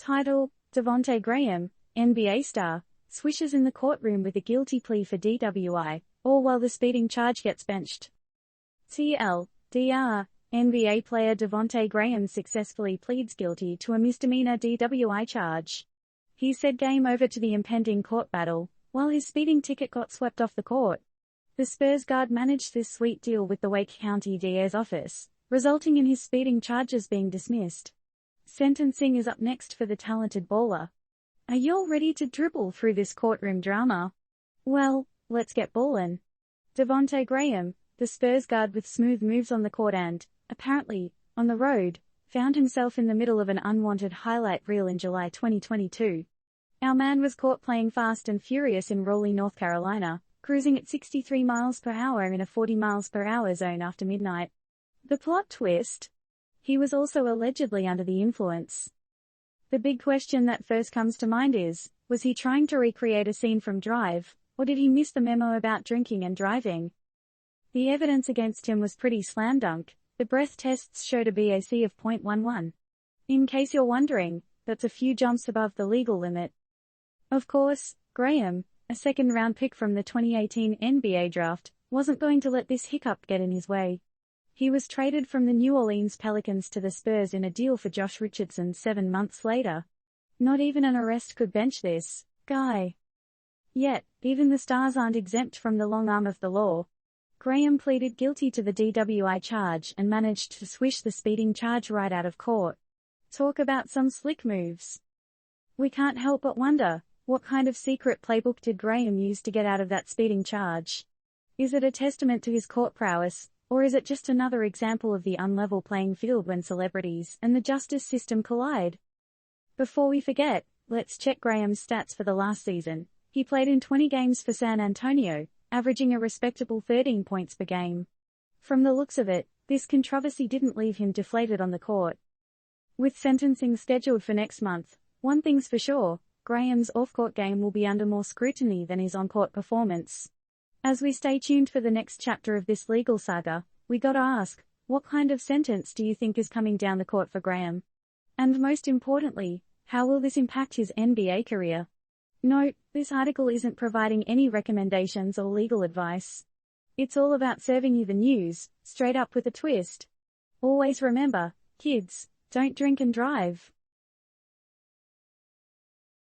Title: Devonte Graham, NBA star, swishes in the courtroom with a guilty plea for DWI, all while the speeding charge gets benched. TLDR, NBA player Devonte Graham successfully pleads guilty to a misdemeanor DWI charge. He said game over to the impending court battle, while his speeding ticket got swept off the court. The Spurs guard managed this sweet deal with the Wake County DA's office, resulting in his speeding charges being dismissed. Sentencing is up next for the talented baller. Are y'all ready to dribble through this courtroom drama? Well, let's get ballin'. Devonte Graham, the Spurs guard with smooth moves on the court and, apparently, on the road, found himself in the middle of an unwanted highlight reel in July 2022. Our man was caught playing fast and furious in Raleigh, North Carolina, cruising at 63 miles per hour in a 40 miles per hour zone after midnight. The plot twist? He was also allegedly under the influence. The big question that first comes to mind is, was he trying to recreate a scene from Drive, or did he miss the memo about drinking and driving? The evidence against him was pretty slam dunk. The breath tests showed a BAC of 0.11. In case you're wondering, that's a few jumps above the legal limit. Of course, Graham, a second-round pick from the 2018 NBA draft, wasn't going to let this hiccup get in his way. He was traded from the New Orleans Pelicans to the Spurs in a deal for Josh Richardson 7 months later. Not even an arrest could bench this guy. Yet, even the stars aren't exempt from the long arm of the law. Graham pleaded guilty to the DWI charge and managed to swish the speeding charge right out of court. Talk about some slick moves. We can't help but wonder, what kind of secret playbook did Graham use to get out of that speeding charge? Is it a testament to his court prowess, or is it just another example of the unlevel playing field when celebrities and the justice system collide? Before we forget, let's check Graham's stats for the last season. He played in 20 games for San Antonio, averaging a respectable 13 points per game. From the looks of it, this controversy didn't leave him deflated on the court. With sentencing scheduled for next month, one thing's for sure, Graham's off-court game will be under more scrutiny than his on-court performance. As we stay tuned for the next chapter of this legal saga, we gotta ask, what kind of sentence do you think is coming down the court for Graham? And most importantly, how will this impact his NBA career? Note, this article isn't providing any recommendations or legal advice. It's all about serving you the news, straight up with a twist. Always remember, kids, don't drink and drive.